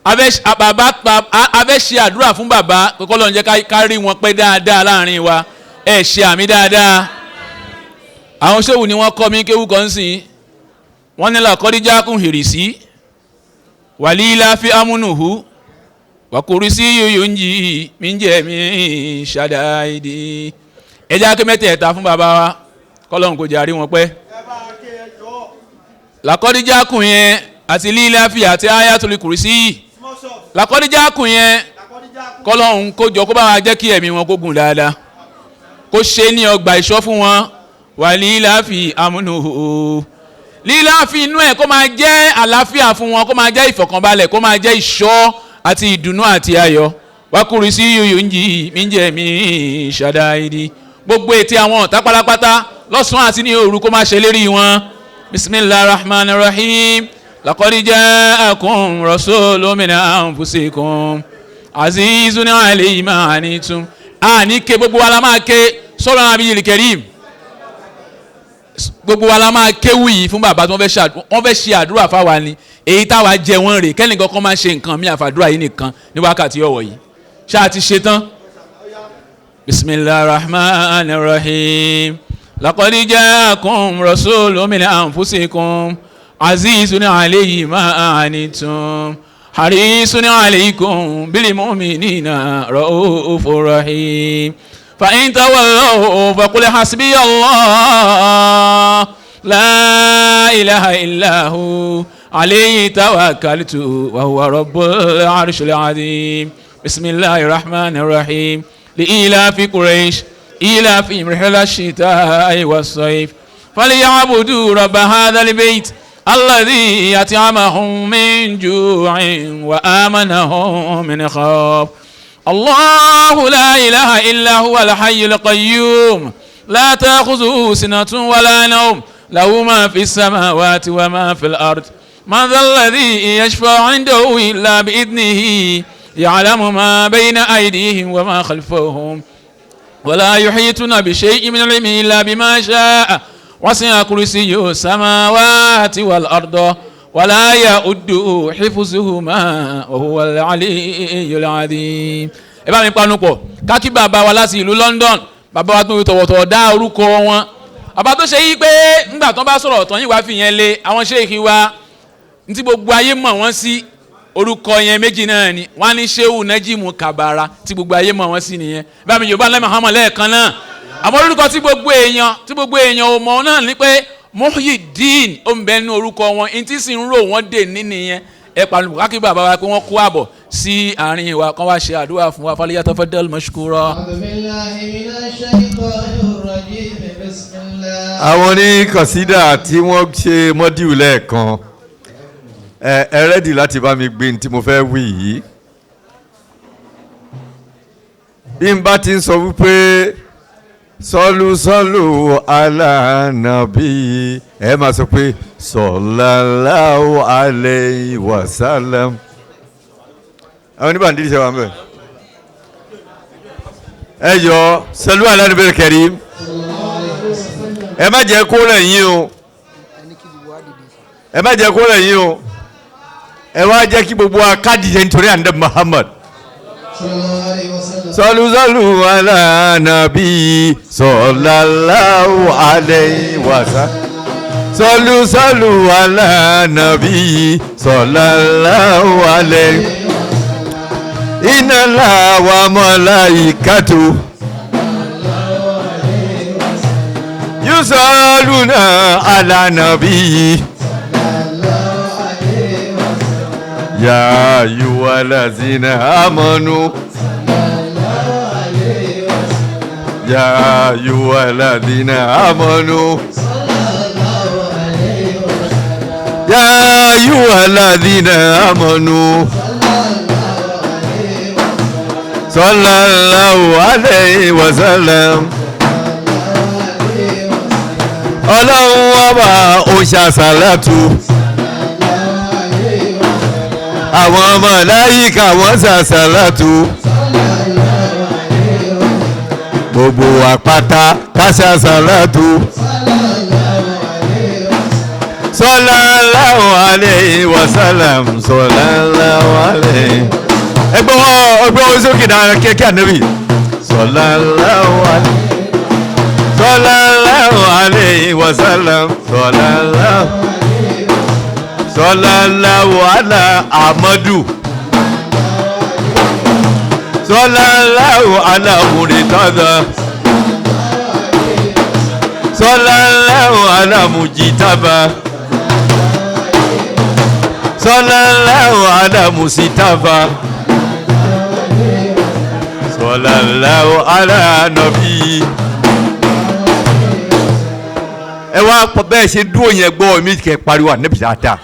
abẹ́ ṣe àdúrà fún bàbá kókó lọ́n jẹ́ ká rí wọn pẹ́ dáadáa láàrin wa ẹ ṣe àmì dáadáa. àwọn ṣéwù ni wọ́n kọ́ mi kéwù kan sí wọ́n ní làkọ́díjà kún hìrìsí wàlílà fi amúnùhù wàkùrìsí yóyó ń jì mí jẹ́ mi ṣàdáìdì. ẹ jẹ́ kí mẹ́tẹ̀ẹ̀ta fún bàbá wa kọ́lọ́n kò jàrí wọn pẹ́. làkọ́díjà kún yẹn àti lílà fi àti ayatul kùrìsí yìí làkọ́díjà kún yẹn kọ́lọ́n kó jọ kó bá wa jẹ́ kí ẹ̀mí wọn kó gùn dáadáa kó ṣe ní ọgbà ìṣọ́ fún wọn wàlílà fi amúnùhù lílà fi inú ẹ̀ kó máa jẹ́ àlàáfíà fún wọn kó máa jẹ́ ìfọ̀kànbalẹ̀ kó máa jẹ́ ìṣọ́ àti ìdùnnú àti ayọ̀ wákùrì sí yòyò ń jì mí jẹ́ mi ṣàdáìdì gbogbo ètè àwọn ọ̀tá pátápátá lọ́sàn-án àti ní òru kó máa ṣe lérí wọn. bisimilahi rahman rahim laqad ja'akum rasulun min anfusikum azizun alayhi ma anittum. àní ké gbogbo wa la máa ké sọ́rọ̀ nabiyil karim gbogbo wa la máa kéwì yìí fún bàbá tí wọ́n fẹ́ ṣe àdúrà fáwa ni èyí táwa jẹ wọ́n rè kẹ́nìkan kan máa ṣe nǹkan mi àfàdúrà yìí nìkan ní wákàtí ọ̀wọ̀ yìí ṣáà ti ṣe tán. bisimilahi rahman rahim laqad ja'akum rasulun min anfusikum azizun alayhi ma anittum harisun alaykum bil mu'minina ra'ufur rahim. فإن تولوا فقل حسبي الله لا إله إلا هو عليه توكلت وهو رب العرش العظيم. بسم الله الرحمن الرحيم لإيلاف قريش إيلافهم رحلة الشتاء والصيف فليعبدوا رب هذا البيت الذي أطعمهم من جوع وآمنهم من خوف. الله لا إله إلا هو الحي القيوم لا تأخذه سنة ولا نوم له ما في السماوات وما في الأرض من ذا الذي يشفع عنده إلا بإذنه يعلم ما بين أيديهم وما خلفهم ولا يحيطون بشيء من علمه إلا بما شاء وسع كرسيه السماوات والأرض ولا يؤده حفظهما وهو العلي العظيم. ẹ bá mi panu pọ̀ kákí bàbá wa láti ìlú London bàbá wa tó ń tọ̀wọ̀tọ̀ dá orúkọ wọn bàbá tó ṣe yí pé ńgbà tó bá sọ̀rọ̀ tán yìí wá fi yẹn lé àwọn ṣéèkì wa ntí gbogbo ayé mọ̀ wọ́n sí orúkọ yẹn méjì náà ni wọ́n á ní Ṣéhù Nájímù Kàbàrà tí gbogbo ayé mọ̀ wọ́n sí nìyẹn bá mi Yorùbá ńlẹ́ Muhammad lẹ́ẹ̀kan náà àmọ́ orúkọ tí gbogbo èèyàn ò mọ̀ náà ni pé Muhyiddin ó ń bẹ nínú orúkọ wọn ntí sì ń rò wọ́n dè ní nìyẹn ẹ pàlùbọ̀ kákí bàbá wa pé wọ́n kó àbọ̀ sí àárín wa kan wá ṣe àdúrà fún wa falyatafaddal mashkura. àwọn ní kọ̀sídà tí wọ́n ṣe mọ́díù lẹ́ẹ̀kan ẹ rẹ́dì láti bá mi gbé ní tí mo fẹ́ wí yìí bí n bá ti ń sọ wípé sọlù alánàbí ẹ máa sọ pé sallallahu alayhi wa sallam. àwọn oníbàndí ṣe wà ń bẹ̀. ẹ yọ sọlù alánàbí karim ẹ má jẹ́ kó rẹ̀ yín o ẹ má jẹ́ kó rẹ̀ yín o ẹ wá jẹ́ kí gbogbo akádìjẹ nítorí àǹdẹ Muhammad. Sallu ala nabi sallallahu alayhi wa sallam. Sallu ala nabi sallallahu alayhi. Inna Allaha wa malaikatu yusalluna ala nabi. Ya ayyuhallazina amanu Ya ayyuhallazina amanu Ya ayyuhallazina amanu Sallallahu alayhi wa sallam. Ọlọ́run ọba òṣàṣàlátù àwọn màláíkà wọ́n ṣàṣàlátù gbogbo àpáta ká ṣàṣàlátù sallallahu alayhi wa sallam sallallahu alayhi. ẹgbẹ́ wọn sókè dára kẹ́kẹ́ ànábì sallallahu alayhi wa sallam sallallahu ala amadu sallallahu ala muritada sallallahu ala mujitaba sallallahu ala musitafa sallallahu ala nabi. ẹ wá pọ̀ bẹ́ẹ̀ ṣe dúró yẹn gbọ́ mi kẹ́ pariwo ànábì dáadáa.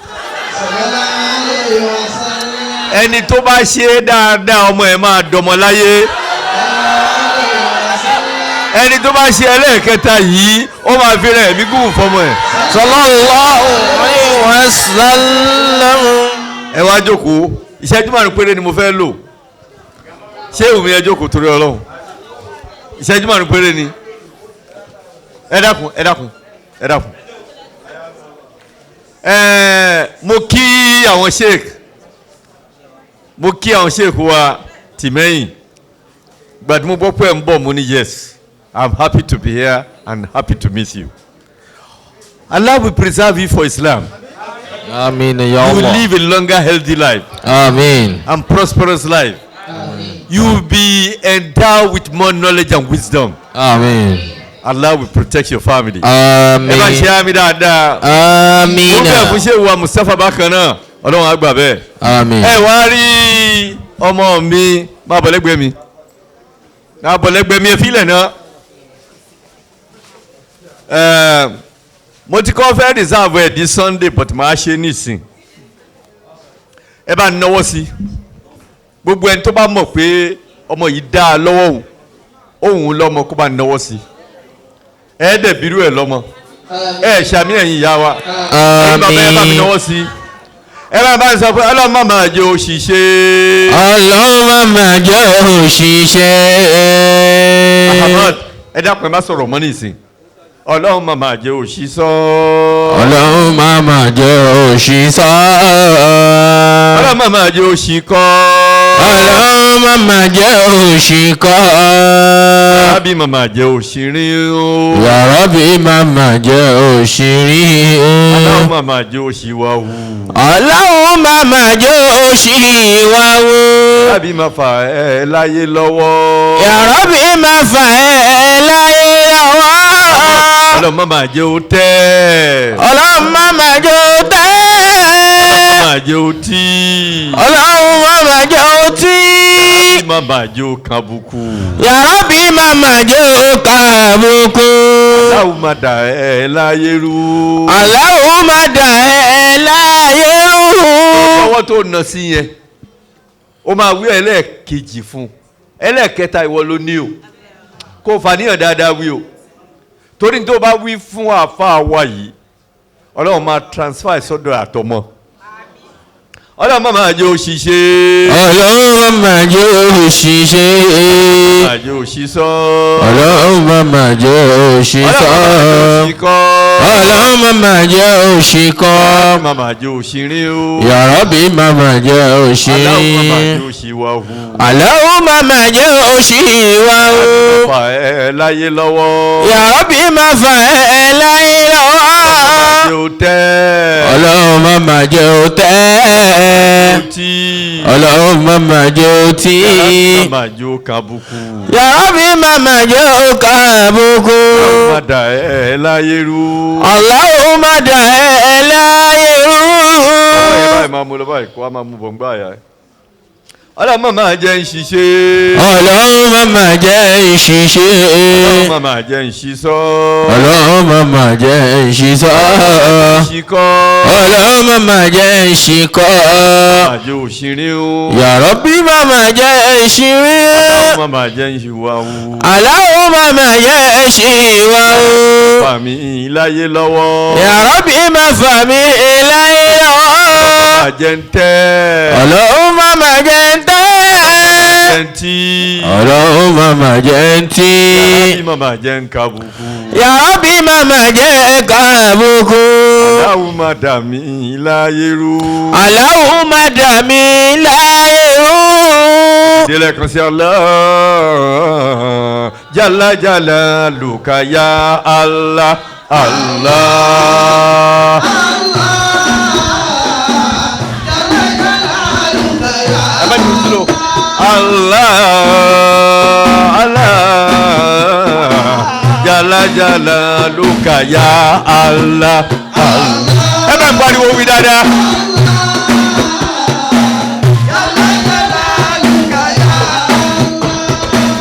ẹni tó bá ṣe dáadáa ọmọ ẹ̀ máa dọmọ láyé. ẹni tó bá ṣe ẹlẹ́ẹ̀kẹta yìí ó máa fi rẹ̀ mí gùn fọmọ ẹ̀. sallallahu alayhi wa sallam. ẹ wá jókòó ìṣẹ́jú márùn péré ni mo fẹ́ lò ṣé ìwé ẹ jókòó torí Ọlọ́run ìṣẹ́jú márùn péré ni ẹ dákun mo kí àwọn sheik wa tìmẹ́yìn gbàdúrà mo gbọ́ pé ẹ̀ ń bọ̀ mo ní yes. I'm happy to be here and happy to meet you. Allah will preserve you for Islam. Amen. Ya You will Allah. live a longer, healthy life Amen. and prosperous life. You will be endowed with more knowledge and wisdom. Amen. Allah will protect your family. Amen. Ẹ bá ṣe àmì dáadáa. Amen. Mo bẹ̀ fún ṣé wa Mustapha bákan náà, Ọlọ́run á gbà bẹ́ẹ̀. Amen. Ẹ wá rí ọmọ mi, máa bọ̀ lẹ́gbẹ̀ẹ́ mi. Máa bọ̀ lẹ́gbẹ̀ẹ́ mi, ẹ fílẹ̀ náà. Mo ti kọ́ fẹ́ reserve ẹ̀ di Sunday but màá ṣe nísìn. Ẹ bá náwó sí. Gbogbo ẹni tó bá mọ̀ pé ọmọ yìí dá a lọ́wọ́ òun lọ́mọ kó bá náwó sí. Ẹ dẹ̀ bírú ẹ̀ lọ́mọ. Ẹ ṣàmì ẹ̀yìn ìyá wa. Ẹ bá mi náwó sí. Ẹ bá mi sọ pé Ọlọ́run má máa jẹ́ òṣìṣẹ́. Ọlọ́run má máa jẹ́ òṣìṣẹ́. Ahmad ẹ dákun ẹ má sọ̀rọ̀ mọ́ nísìn. Ọlọ́run má máa jẹ́ òṣìṣọ́. Ọlọ́run má máa jẹ́ òṣìṣọ́. Ọlọ́run má máa jẹ́ òṣìkọ́. Ọlọ́run má máa jẹ́ òṣìkọ́. Rábì má máa jẹ́ òṣìrín o. Ya Rabbi má máa jẹ́ òṣìrín. Ọlọ́run má máa jẹ́ òṣìwàwù. Ọlọ́run má máa jẹ́ òṣìwàwù. Rábì má fà ẹ́ láyé lọ́wọ́. Ya Rabbi má fà ẹ́ láyé lọ́wọ́. Ọlọ́run má máa jẹ́ òtẹ́. Ọlọ́run má máa jẹ́ òtẹ́. Ọlọ́run má máa jẹ́ òtí. Ọlọ́run má máa jẹ́ òtí. Rábì má máa jẹ́ òkàbùkù. Ya Rabbi má máa jẹ́ òkàbùkù. Ọlọ́run má dà ẹ́ láyé rú. Ọlọ́run má dà ẹ́ láyé rú. Ọwọ́ tó nà sí yẹn ó máa wí ẹlẹ́ẹ̀kejì fún ẹlẹ́ẹ̀kẹta ìwọ ló ní o kó fàníyàn dáadáa wí o torí tó bá wí fún àáfàá wa yìí Ọlọ́run máa transfer sọ́dọ̀ àtọmọ Ọlọ́run máa jẹ́ òṣìṣẹ́. Ọlọ́run máa jẹ́ òṣìṣẹ́. máa jẹ́ òṣìṣọ́. Ọlọ́run máa jẹ́ òṣìṣọ́. Ọlọ́run máa jẹ́ òṣìkọ́. Ọlọ́run máa jẹ́ òṣìrín o. Ya Rabbi máa jẹ́ òṣìrín. Ọlọ́run máa jẹ́ òṣìwàhù. Ọlọ́run máa jẹ́ òṣìwàhù. fà ẹ́ láyé lọ́wọ́. Ya Rabbi máa fà ẹ́ láyé lọ́wọ́. Ọlọ́run máa jẹ́ òtẹ́. Ọlọ́run máa jẹ́ òtí. máa jẹ́ òkàbùkù. Ya Rabbi máa jẹ́ òkàbùkù. Má dà ẹ́ láyé rú. Ọlọ́run máa dà ẹ́ láyé rú. Báyìí máa mú lọ báyìí kó a máa mú bọ̀ ń gbá àyà ẹ̀. Ọlọ́run máa jẹ́ ń ṣiṣẹ́. Ọlọ́run máa jẹ́ ìṣiṣẹ́. Ọlọ́run máa jẹ́ ń ṣiṣọ́. Ọlọ́run máa jẹ́ ìṣiṣọ́. Ṣìkọ́. Ọlọ́run máa jẹ́ ìṣìkọ́. Máa jẹ́ òṣìrín o. Ya Rabbi máa jẹ́ ìṣirín. Ọlọ́run máa jẹ́ ń ṣìwàhù. Ọlọ́run máa jẹ́ ìṣìwàhù. Fà mí láyé lọ́wọ́. Ya Rabbi máa fà mí láyé lọ́wọ́. Máa jẹ́ ń tẹ́. Ọlọ́run máa jẹ́ ń tẹ́. Ọlọ́run máa jẹ́ ń tí. Máa jẹ́ ń kàbùkù. Ya Rabbi máa jẹ́ kàbùkù. Allahumma dami láyé rú. Allahumma dami láyé rú. Délẹ̀ kan sí Allah. Jalla jalaluka ya Allah. Allah. Allah, Allah, Jalla jalaluka ya Allah, Allah. Ẹ bá ń pariwo wí dáadáa.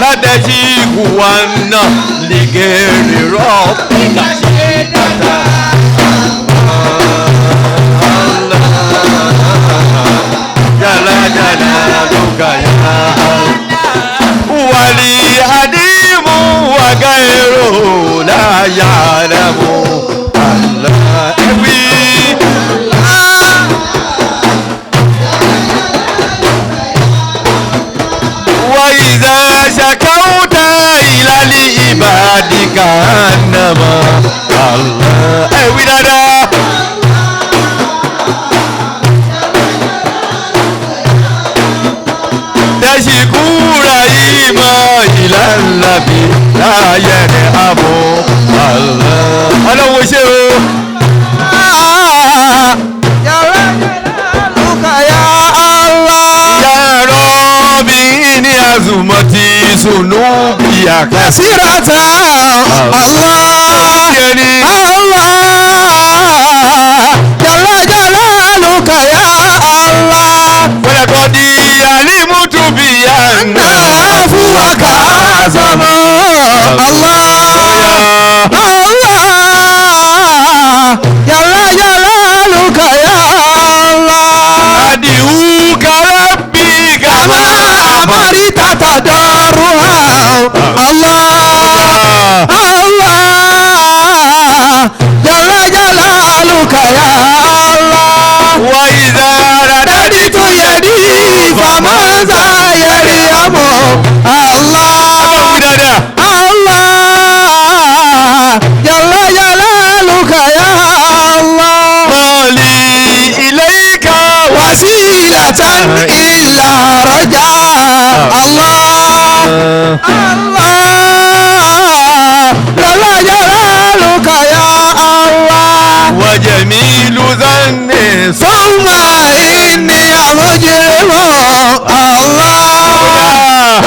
Ládẹ́jì ìhùwànà lìgèrè rọ́ọ̀pù láti dàda. Jalla jalaluka ya Allah. Wali hadimu wa gairu la ya'lamu Allah. Ewi. Wa iza shakauta ila li ibadika annama Allah. Ewi dada. Tashikura ima ilallabi la yarhamu Allah. Ọlọ́run ṣe o. Azumati sunubi akasirata Allah Allah jalla jalaluka ya Allah wala qadi alimutu bi anna afuwaka azama Allah Allah jalla jalaluka ya Allah adiuka rabbi kama amarita tadarruha Allah Allah jalla jalaluka ya Allah wa idha radaditu yadi famaza yariyamu Allah Allah jalla jalaluka ya Allah mali ilayka wasilatan illa raja Allah Allah jalla jalaluka ya Allah wa jamilu dhanni summa inni mujrimu Allah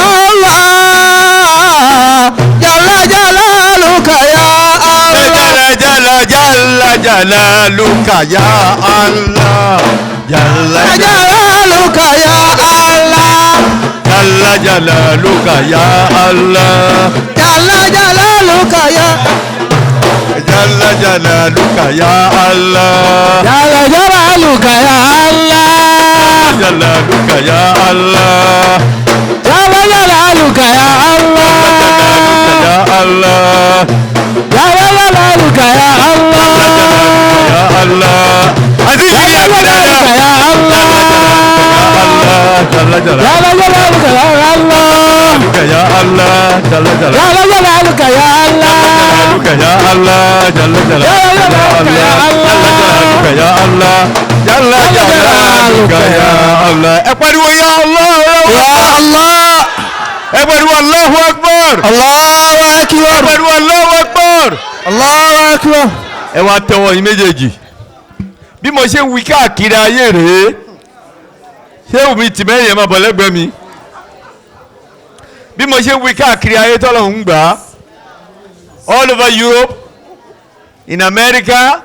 Allah jalla jalaluka ya Allah jalla jalaluka ya Allah jalla jalaluka ya Allah jalla jalaluka ya Allah jalla jalaluka ya jalla jalaluka ya Allah jalla jalaluka ya Allah jalaluka ya Allah jalla jalaluka ya Allah ya Allah jalla jalaluka ya Allah ya Allah aziz ya Allah ya Allah jalla jalaluka ya Allah ya Allah jalla jalaluka ya Allah ya Allah jalla jalaluka ya Allah ya Allah jalla jalaluka ya Allah ẹ pariwo ya Allah ya Allah ẹ pariwo Allahu Akbar Allahu Akbar ẹ pariwo Allahu Akbar Allahu Akbar ẹ wá tẹ́wọ́ yín méjèèjì bí mo ṣe ń wí káàkiri ayé rèé ṣé omi tìmẹ́yìn ẹ̀ máa bọ̀ lẹ́gbẹ̀ẹ́ mi bí mo ṣe ń wí káàkiri ayé tọ́lọ̀ ń gbà all over Europe in America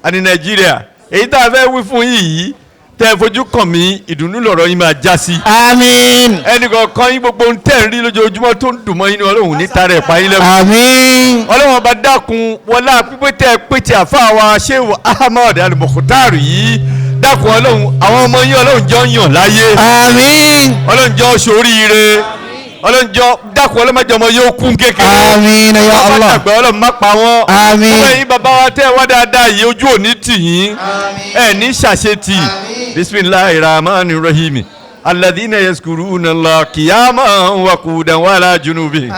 and in Nigeria èyí tá a fẹ́ wí fún yìí tẹ́ ẹ fojú kàn mí ìdùnnú lọ̀rọ̀ yín máa já sí. Àmín. ẹnìkọ̀ọ̀kan yín gbogbo ń tẹ̀ ń rí lójoojúmọ́ tó ń dùn mọ́ yín ní Ọlọ́run ní tara ẹ̀ pa yín lẹ́kùn. Àmín. Ọlọ́run bá dákun wọlá pípé tẹ́ ẹ pé tí àfa wa Shehu Ahmad Al-Mukhtar yìí dákun Ọlọ́run àwọn ọmọ yín Ọlọ́run jọ ń yàn láyé. Àmín. Ọlọ́run jọ ṣoríire. Ọlọ́run jọ dákun ọlọ́mọdé ọmọ yóò kún kékeré. Àmín ya Allah. ọmọ àgbà Ọlọ́run má pa wọ́n. Àmín. ọmọ yín bàbá wa tẹ́ wá dáadáa yìí ojú òní tì yín. ẹ ní ṣàṣetì. bisimilahi rahman rahim alladhina yazkuruna Allah qiyaman wa qu'udan wa ala junubihim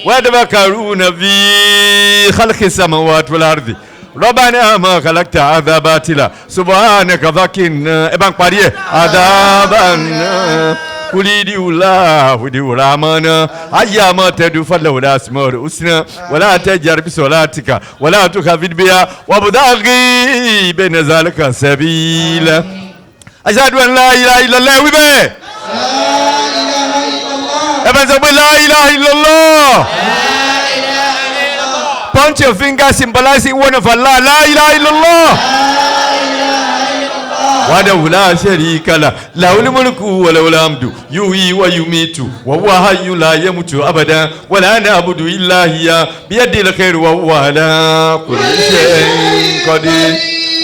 wa yatafakkaruna fi khalqi samawati wal ardi ربنا ما خلقت هذا باطلا سبحانك فقنا ابان قاريه عذابنا قل الله ودي رحمنا ايما تدعو فله الاسماء الحسنى ولا تجهر بصلاتك ولا تخافت بها وابتغي بين ذلك سبيلا أشهد أن لا إله إلا الله وبه ابن زبي لا إله إلا الله Point your finger symbolizing one of Allah. La ilaha illallah. وحده لا شريك له له الملك وله الحمد يحيي ويميت وهو حي لا يموت ابدا ولا نعبد الا اياه بيده الخير وهو على كل شيء قدير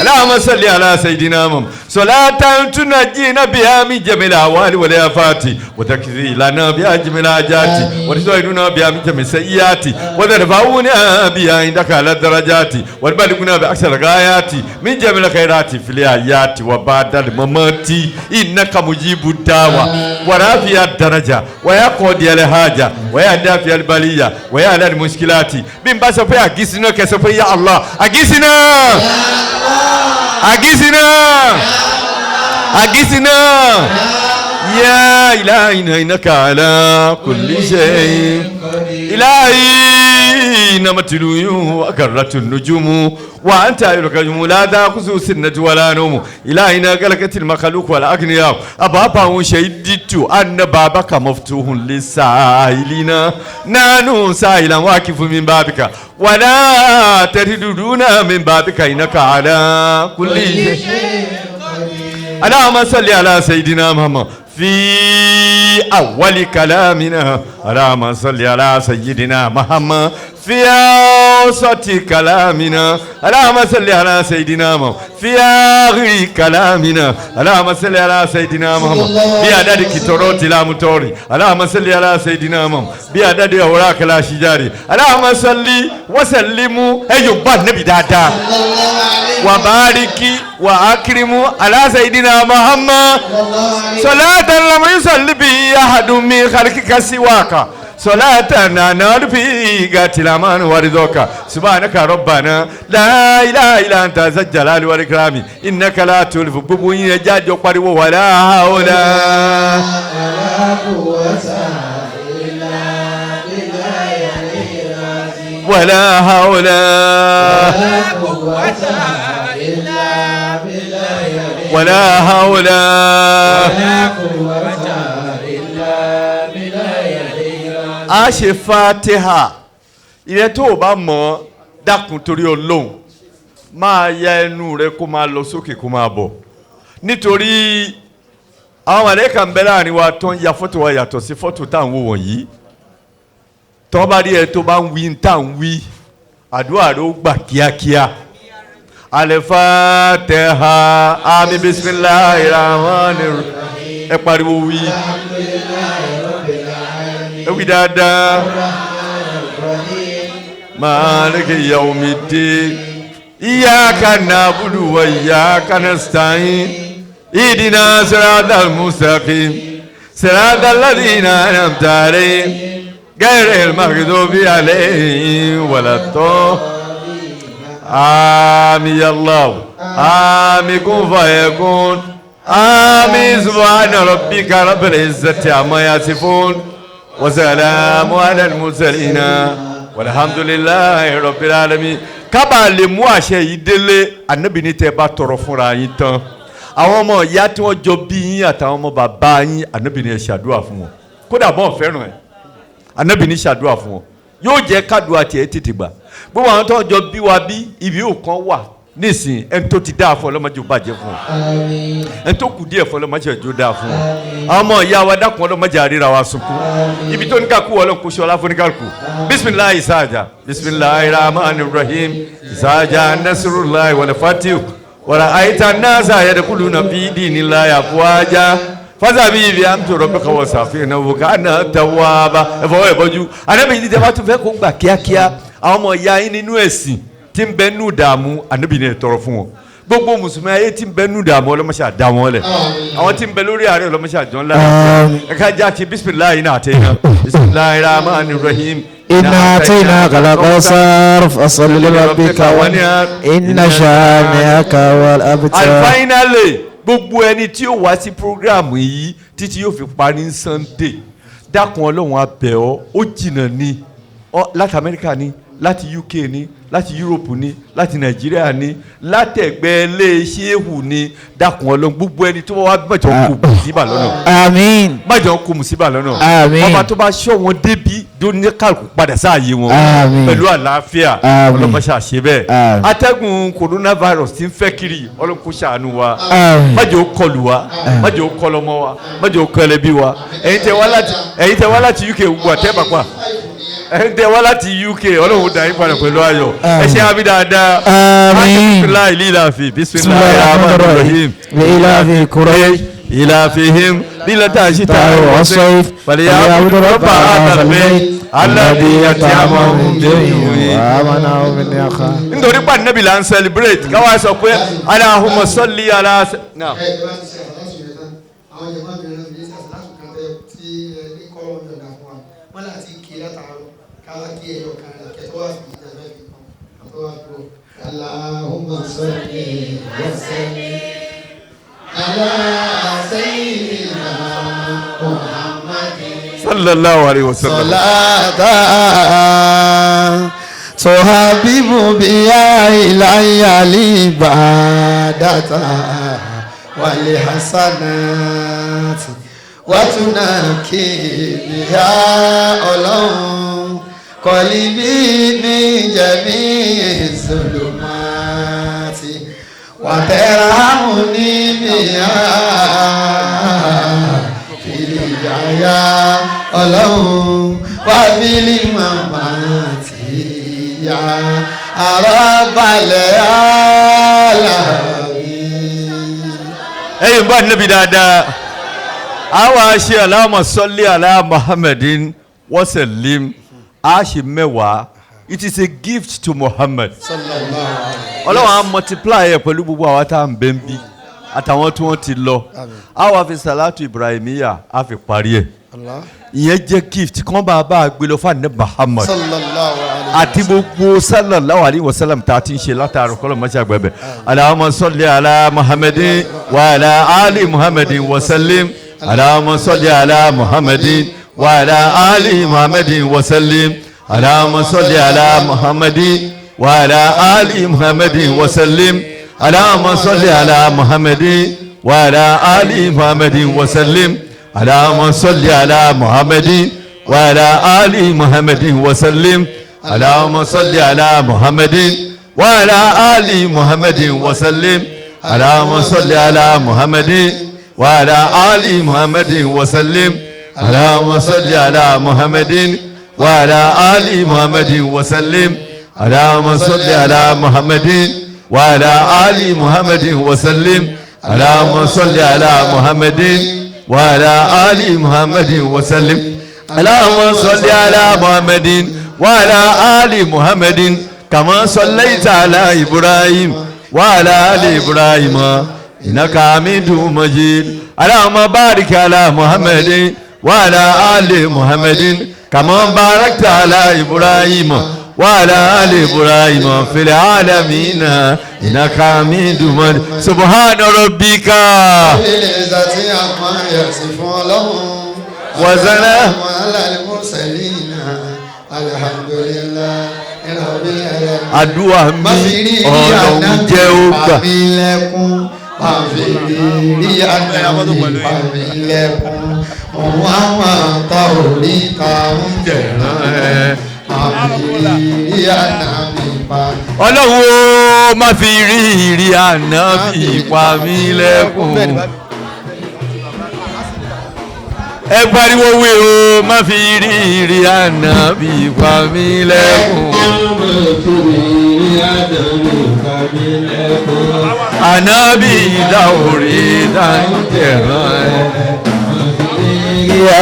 اللهم صل على سيدنا محمد صلاة تنجينا بها من جميع الأهوال والآفات وتكفي لنا بها جميع الحاجات وتسعدنا بها من جميع السيئات وترفعنا بها عندك على الدرجات وتبلغنا بأكثر الغايات من جميع الخيرات في الحياة وبعد الممات إنك مجيب الدعوة ورافع الدرجة ويا قاضي الحاجة ويا دافع البلية ويا على المشكلات من بس فيها أجسنا كسفيا يا الله أجسنا أجسنا يا إلهي إنك على كل شيء إلهي نمت الويوم وأقرت النجوم وأنت القيوم لا تأخذ سنة ولا نوم إلهي نقلقت المخلوق والأغنياء أبابا شهدت أن بابك مفتوح للسائلين نحن سائلا واقف من بابك ولا ترددون من بابك إنك على كل شيء اللهم صل على سيدنا محمد في أول كلامنا اللهم صل على سيدنا محمد في أوسط كلامنا اللهم صل على سيدنا محمد في آخر كلامنا اللهم صل على سيدنا محمد بعدد كتروت لا مطوري اللهم صل على سيدنا محمد بعدد أوراق لا شجاري اللهم صل وسلم أيوب النبي دادا وبارك وأكرم على سيدنا محمد صلاة لم يصل به أحد من خلقك سواك صلاة ننال فيها تلامان ورضاك سبحانك ربنا لا إله إلا أنت ذا الجلال والإكرام إنك لا تخلف بمؤمن جاد يقبل ولا حول ولا قوة إلا بالله ولا حول ولا قوة إلا بالله ولا حول ولا قوة إلا بالله. A ṣe Fatiha ìyẹn tó o bá mọ̀ dákun torí Ọlọ́hun máa ya ẹnu rẹ kó máa lọ sókè kó máa bọ̀ nítorí àwọn màlàíkà ń bẹ láàrin wa tó ń ya fọ́tò wa yàtọ̀ sí fọ́tò tá à ń wò wọ̀nyí tó bá rí ẹ tó bá ń wí tá à ń wí àdúrà rẹ ó gbà kíákíá. Al-Fatiha àmín bismillahir rahmanir rahim ẹ pariwo wí. Widada Maliki yawmiddin Iyyaka na'budu wa iyyaka nasta'in Ihdina siratal mustaqim Siratal ladzina an'amta alayhim Ghayril maghdubi alayhim waladdallin Amin ya Allah Amin kun fayakun Amin subhana rabbika rabbil izzati amma yasifun وسلام على المرسلين والحمد لله رب العالمين. Kábà lè mú àṣẹ yìí délé Ànábì ní tẹ́ bá tọrọ fúnra yín tán àwọn ọmọ ìyá tí wọ́n jọ bí yín àtàwọn ọmọ bàbá yín Ànábì ní ẹ ṣàdúrà fún wọn kódà bọ́n fẹ́ràn ẹ̀ Ànábì ní ṣàdúrà fún wọn yóò jẹ́ kádùá tiẹ̀ tètè gbà gbogbo àwọn tó jọ bí wa bí ibi òkan wà nísìn ẹni tó ti dáa fún ọlọ́mọdé ó bàjẹ́ fún ọ ẹni tó kù díẹ̀ fún ọlọ́mọdé ó dáa fún ọ àwọn ọmọ ìyá wa dákun ọlọ́mọdé àríra wa sunkún ibi tó ní ká kú ọlọ́run kò ṣe ọlá fún ní ká kú bisimilayi sáájà bisimilayi rahman rahim sáájà nasirulayi wàlẹ fatihu wàlẹ àyíta nasa yadakulu na fi dinilayi afuwaja fasabi ibi amtu rabbika wa safina wukana tawaba ẹfọwọ́ ẹ̀bọ́jú Ànábì ní tẹ́fà tó fẹ́ kó gbà kíákíá àwọn ọmọ ìyá yín nínú ẹ̀sìn tí ń bẹ nù dààmú Ànábì ní ẹ tọrọ fún wọn gbogbo mùsùlùmí ayé tí ń bẹ nù dààmú ọlọmọṣà dá wọn lẹ àwọn tí ń bẹ lórí àárẹ̀ ọlọmọṣà jọ ńlá ẹka jẹ àti bisimilayi náà àti iná bisimilayi rahman rahim إنا أعطيناك الكوثر فصل لربك وانحر إن شانئك هو الأبتر. And finally, gbogbo ẹni tí ó wá sí programu yìí títí yóò fi parí ní Sunday dákun Ọlọ́run abẹ́ ọ ó jìnnà ní láti Amẹ́ríkà ní láti UK ní láti Europe ní láti Nàìjíríà ní láti ẹgbẹ́ iléeṣẹ́hù ní dákun Ọlọ́run gbogbo ẹni tó wá mọ̀jọ́ kó mùsíbà lọ́nà. Àmín. mọ̀jọ́ kó mùsíbà lọ́nà. Àmín. ọba tó bá ṣọ́ wọn débi tó ní kálukú padà sáàyè wọn. Àmín. pẹ̀lú àlàáfíà. Àmín. Ọlọ́run ṣe àṣẹ bẹ́ẹ̀. Àmín. atẹ́gùn coronavirus ti ń fẹ́ kiri Ọlọ́run kó ṣàánú wa. Àmín. mọ̀jọ́ kọlù wa mọ̀jọ́ kọlọmọ wa mọ̀jọ́ kọlẹ̀bí wa ẹ̀yin tẹ́ wá láti UK gbogbo àtẹ́bàpà ẹ̀yin tẹ́ wá láti UK Ọlọ́run dá yín padà pẹ̀lú ayọ̀ ẹ ṣe àbí dáadáa. Àmín. bisimilahi lilafi bisimilahi rahman rahim لإلاف قريش ilafihim lílọ́tà ṣíta والصيف فليعبدوا رب هذا البيت الذي أطعمهم من جوع وآمنهم من خوف. nítorí pàdé nẹ́bí là ń celebrate káwá sọ pé Allahumma salli ala. àwọn jẹ̀mọ́ mi rán mi ní sàṣà láti kan tẹ́ tí ní kọ́ ọ́n yọ̀ǹda fún wa wọ́n láti kí látàárọ̀ káwá kí ẹ̀yọ̀ kan rẹ̀ kẹ́tọ́ wá fi ìjàmbá fi kàn àtọ́ wá dúró. Allahumma salli wa sallim ala sayyidina Muhammadin. sallallahu alayhi wa sallam. تحبب بها إلي العبادة والحسنات وتنكي بها أولون قلبي من جميع الظلمات وترحمني بها في الحياة أولون وفي الممات يا رب العالمين. ẹ̀yin bá nẹ́bí dáadáa àwa ṣe Allahumma salli ala Muhammadin wa sallim a ṣe mẹ́wàá it is a gift to Muhammad. Ọlọ́run á multiply ẹ̀ pẹ̀lú gbogbo àwa tá à ń bẹ́ ń bí àtàwọn tí wọ́n ti lọ àwa fi salatu Ibrahimiya a fi parí ẹ̀ ìyẹn jẹ́ gift kán bá a gbé lọ fún àná Muhammad àti gbogbo sallallahu alayhi wa sallam tá a ti ń ṣe látàrí kọ́lọ́ mọ́ṣẹ́ àgbẹ̀bẹ̀ Allahumma salli ala Muhammadin wa ala ali Muhammadin wa sallim Allahumma salli ala Muhammadin wa ala ali Muhammadin wa sallim Allahumma salli ala Muhammadin wa ala ali Muhammadin wa sallim Allahumma salli ala Muhammadin wa ala ali Muhammadin wa sallim Allahumma salli ala Muhammadin wa ala ali Muhammadin wa sallim Allahumma salli ala Muhammadin wa ala ali Muhammadin wa sallim Allahumma salli ala Muhammadin wa ala ali Muhammadin wa sallim Allahumma salli ala Muhammadin wa ala ali Muhammadin wa sallim Allahumma salli ala Muhammadin wa ala ali Muhammadin wa sallim Allahumma salli ala Muhammadin wa ala ali Muhammadin wa sallim Allahumma salli ala Muhammadin wa ala ali Muhammadin kama sallaita ala Ibrahim wa ala ali Ibrahim innaka Hamidum Majid Allahumma barik ala Muhammadin wa ala ali Muhammadin kama barakta ala Ibrahim wa ala ali Ibrahim fil alamin innaka Hamidum Majid subhana rabbika العزة عما يصفون وزنا وعلى المرسلين الحمد لله رب العالمين. àdúrà mi Ọlọ́run jẹ́ ó gbà. Màfìrí ànàmìpàmìlẹ́kùn òun àwọn àtàwòrí táwọn jẹ̀rán ẹ̀. Màfìrí ànàmìpàmìlẹ́kùn. Ọlọ́run ó má fi rí ìrì ànábì pa mí lẹ́kùn. Ẹ pariwo wí o má fi rí ìrì ànábì pa mí lẹ́kùn. Ànábì ìdáwòrí dáńjẹ̀rán ẹ̀.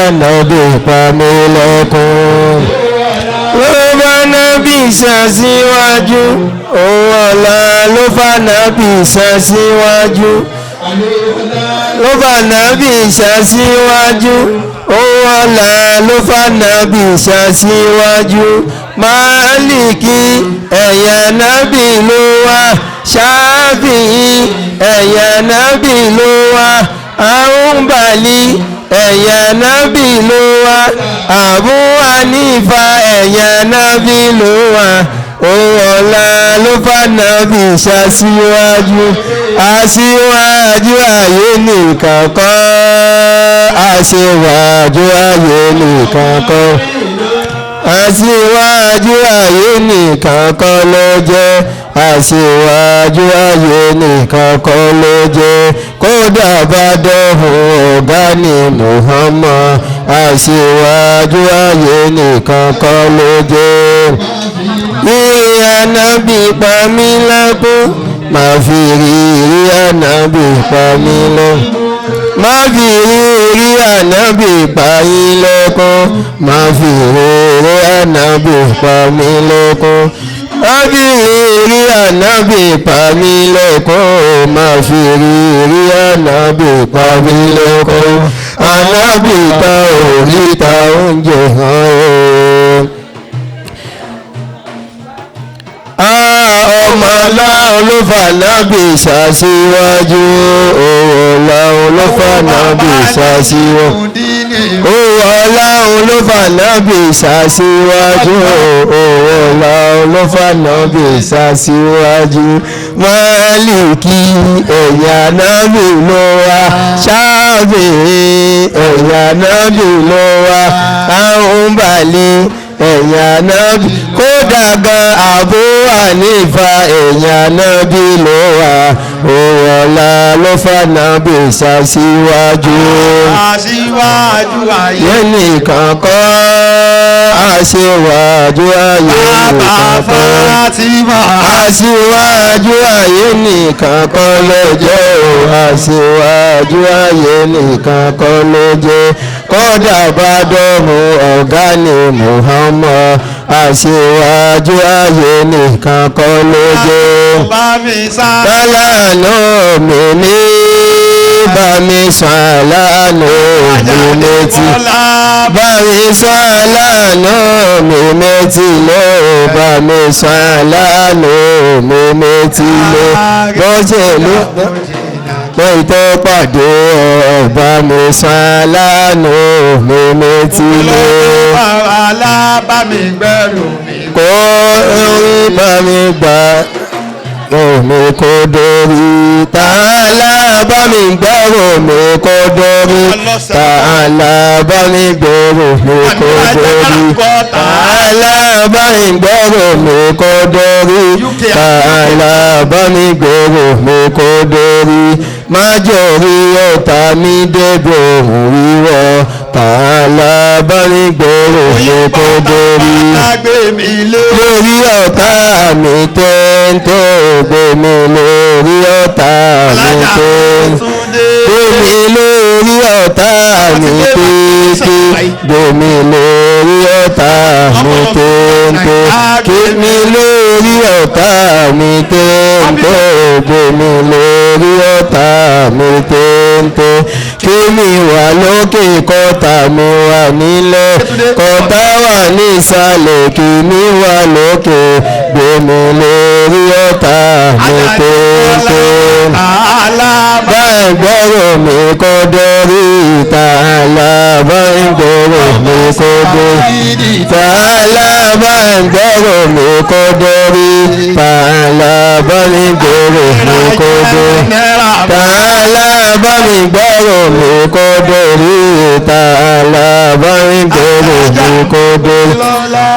Ànábì pa mí lẹ́kùn. Ló bá nábì ṣàṣíwájú, òun ọ̀la ló bá nábì ṣàṣíwájú. Ló bá nábì ṣàṣíwájú, ọ̀la ló fànàbì ṣàṣíwájú máàlìkì ẹ̀yà nábì ló wá ṣáfìí ẹ̀yà nábì ló wá àrùnbàlì ẹ̀yà nábì ló wá Abu Hanifa ẹ̀yà nábì ló wá ọ̀la ló fànàbì ṣàṣíwájú aṣíwájú ayé nìkan kọ́ aṣíwájú ayé nìkan kọ́ aṣíwájú ayé nìkan kọ́ ló jẹ́ aṣíwájú ayé nìkan kọ́ ló jẹ́ kódà bá dọ̀hùn ọ̀gá ni Muhammad aṣíwájú ayé nìkan kọ́ ló jẹ́ ìrìn ànábì pa mí lẹ́kún máa fi rírí ànábì pa mí lẹ́kún máa fi rírí ànábì pa yín lẹ́kún máa fi rírí ànábì pa mí lẹ́kún máa fi rírí ànábì pa mí lẹ́kún máa fi rírí ànábì pa mí lẹ́kún ànábì ta oríta oúnjẹ hàn ọmọ aláwọ̀ ló fà nábì ṣàṣíwájú òwò ọ̀làwọ̀ ló fà nábì ṣàṣíwájú òwò ọ̀làwọ̀ ló fà nábì ṣàṣíwájú òwò ọ̀làwọ̀ ló fà nábì ṣàṣíwájú Málíkì ẹ̀yà nábì ló wá Ṣáfi'í ẹ̀yà nábì ló wá Àǹbàlì ẹ̀yà nábì kódà gan Abu Hanifa ẹ̀yà nábì ló wà ọ̀la ló fà nábì ṣàṣíwájú aṣíwájú ayé nìkan kọ́ aṣíwájú ayé nìkan kọ́ aṣíwájú ayé nìkan kọ́ ló jẹ́ aṣíwájú ayé nìkan kọ́ ló jẹ́ kódà bá dọ̀mù ọ̀gá ni Muhammad aṣíwájú ayé nìkan kọ́ ló jẹ́ sálánù mi ní bá mi sálánù mi létí bá mi sálánù mi létí ló bá mi sálánù mi létí ló bọ́jẹ̀ ló pé tó pàdé ọba mi sálánù mi létí ló alábàmì gbẹ̀rù mi kó orí bá mi gbà omi kó dórí tààlà bá mi gbẹ̀rù mi kó dórí tààlà bá mi gbẹ̀rù mi kó dórí tààlà bá mi gbẹ̀rù mi kó dórí tààlà bá mi gbẹ̀rù mi kó dórí májòrí ọ̀tá mi débi òun wíwọ́ tààlà bá mi gbẹ̀rù mi kó dórí lórí ọ̀tá mi tẹ́ntẹ́ gbèmí lórí ọ̀tá mi tẹ́ntẹ́ gbèmí lórí ọ̀tá mi tẹ́ntẹ́ gbèmí lórí ọ̀tá mi tẹ́ntẹ́ gbèmí lórí ọ̀tá mi tẹ́ntẹ́ gbèmí lórí ọ̀tá mi tẹ́ntẹ́ kémi wà lókè kọ́tà mi wà nílẹ̀ kọ́tà wà nísàlẹ̀ kémi wà lókè gbèmí lórí ọ̀tá mi tẹ́ntẹ́ bá ìgbọ́rọ̀ mi kọ́ dórí tààlà bá ìgbọ́rọ̀ mi kọ́ dórí tààlà bá ìgbọ́rọ̀ mi kọ́ dórí tààlà bá ìgbọ́rọ̀ mi kọ́ dórí tààlà bá ìgbọ́rọ̀ mi kọ́ dórí tààlà bá ìgbọ́rọ̀ mi kọ́ dórí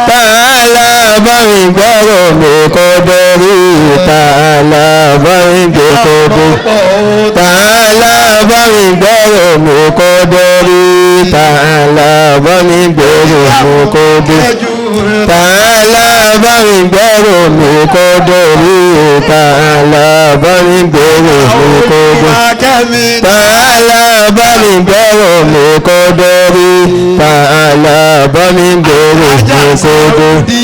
tààlà bá ìgbọ́rọ̀ mi kọ́ dórí tààlà bá ìgbọ́rọ̀ mi tààlà bá mi gbọ́rọ̀ mi kó dórí tààlà bá mi gbọ́rọ̀ mi kó dórí tààlà bá mi gbọ́rọ̀ mi kó dórí tààlà bá mi gbọ́rọ̀ mi kó dórí tààlà bá mi gbọ́rọ̀ mi kó dórí tààlà bá mi gbọ́rọ̀ mi kó dórí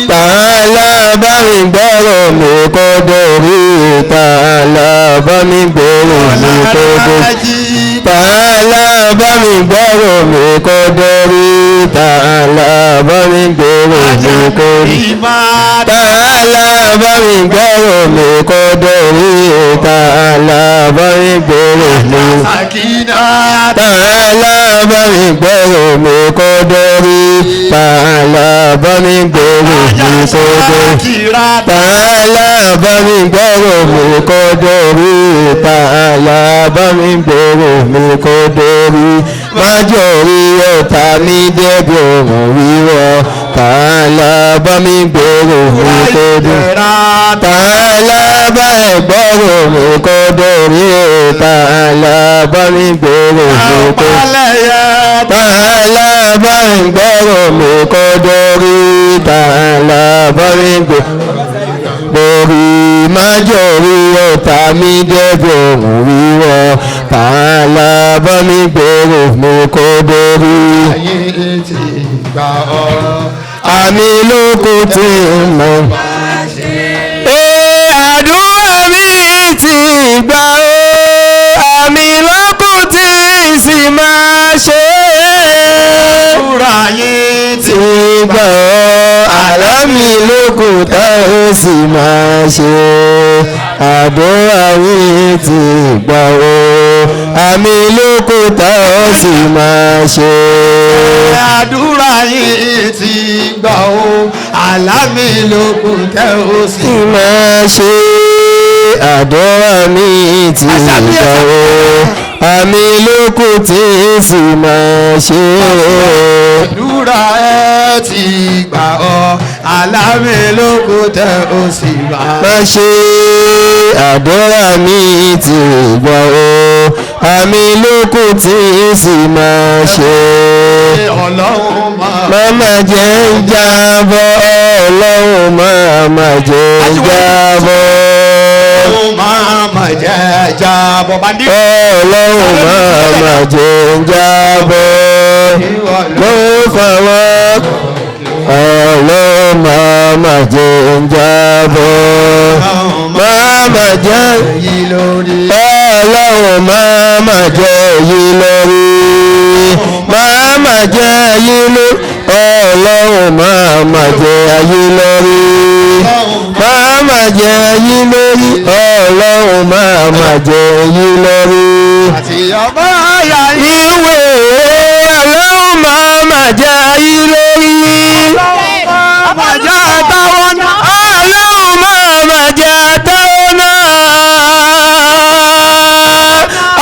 tààlà bá mi gbọ́rọ̀ mi kó dórí tààlà bá mi gbọ́rọ̀ mi kó dórí tààlà bá mi gbọ́rọ̀ mi kó dórí tààlà bá mi gbọ́rọ̀ mi kó dórí tààlà bá mi gbọ́rọ̀ mi kó dórí tààlà bá mi gbọ́rọ̀ mi tààlà bá mi gbọ́rọ̀ mi kó dórí tààlà bá mi gbọ́rọ̀ mi kó dórí tààlà bá mi gbọ́rọ̀ mi kó dórí tààlà bá mi gbọ́rọ̀ mi kó dórí májòrí ọ̀tá mi débi òun wíwọ́ tààlà bá mi gbọ́rọ̀ mi kó dórí tààlà bá ẹ̀gbọ́rọ̀ mi kó dórí tààlà bá mi gbọ́rọ̀ mi kó tààlà bá ẹ̀gbọ́rọ̀ mi kó dórí tààlà bá mi gbọ́rọ̀ májòrí ọ̀tá mi débi òun wíwọ́ tààlà bá mi gbọ́rọ̀ mi kó dórí. ayé ti gbà ọ́. àmì lóko tí mo. àdúrà mi ti gbà ọ́ àmì lóko tí sì máa ṣe. àdúrà yín ti gbà ọ́ àlámì lóko tá ó sì máa ṣe. àdúrà mi ti gbà ọ́ àmì lóko tá ó sì máa ṣe. àdúrà yín ti gbà ọ́ àlámì lóko tẹ́ ó sì máa ṣe. àdúrà mi ti gbà ọ́ àmì lóko tí sì máa ṣe. àdúrà ẹ ti gbà ọ́ àlámì lóko tẹ́ ó sì máa ṣe. àdúrà mi ti gbà ọ́ àmì lóko tí sì máa ṣe. ọlọ́run máma jẹ́ ń jábọ́ ọlọ́run máma jẹ́ ń jábọ́. máma jẹ́ jábọ́ bandi. ọlọ́run máma jẹ́ ń jábọ́. ló fà wá ọlọ́run máma jẹ́ ń jábọ́. máma jẹ́ yìí lórí. ọlọ́run máma jẹ́ yìí lórí. máma jẹ́ yìí lórí. ọlọ́run máma jẹ́ yìí lórí. máma jẹ́ yìí lórí. ọlọ́run máma jẹ́ yìí lórí. àti ọba àyà ìwé ọlọ́run máma jẹ́ yìí lórí. máma jẹ́ táwọn náà. ọlọ́run máma jẹ́ táwọn náà.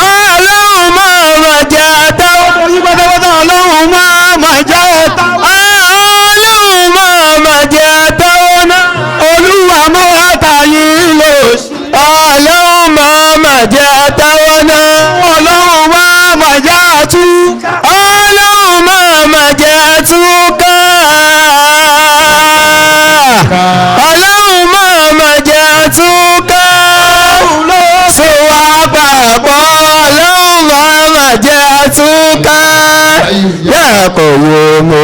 ọlọ́run máma jẹ́ táwọn náà. oyin pátápátá ọlọ́run máma jẹ́ táwọn. ọlọ́run máma jẹ́ táwọn náà. olúwa mú àtàyìn lò. ọlọ́run máma jẹ́ táwọn náà. ọlọ́run máma jẹ́ àtú. ọlọ́run máma jẹ́ túká. ọlọ́run máma jẹ́ túká. sọ wá papọ̀ ọlọ́run máma jẹ́ túká. yà kọ̀ wo mo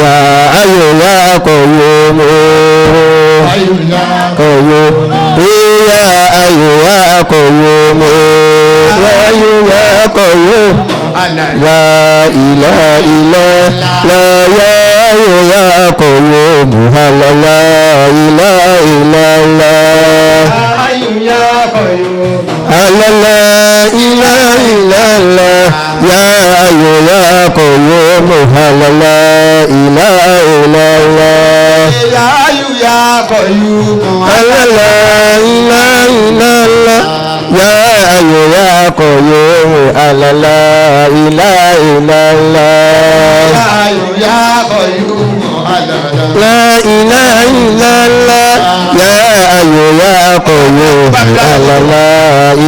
yà ayò yà kọ̀ wo mo kọ̀ wo ìyá ayò yà kọ̀ wo mo ayò yà kọ̀ wo. La ilaha illallah la ya qayyum la ilaha illallah la ilaha illallah ya qayyum la ilaha illallah ya qayyum la ilaha illallah ya qayyum la ilaha illallah ya qayyum la ilaha illallah ya qayyum la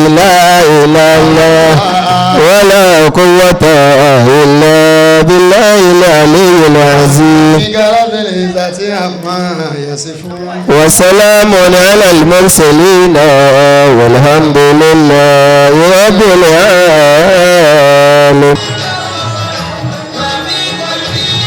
ilaha illallah wala quwwata illa billahil aliyyil azim wa salamun ala al mursalin walhamdulillahi rabbil alamin.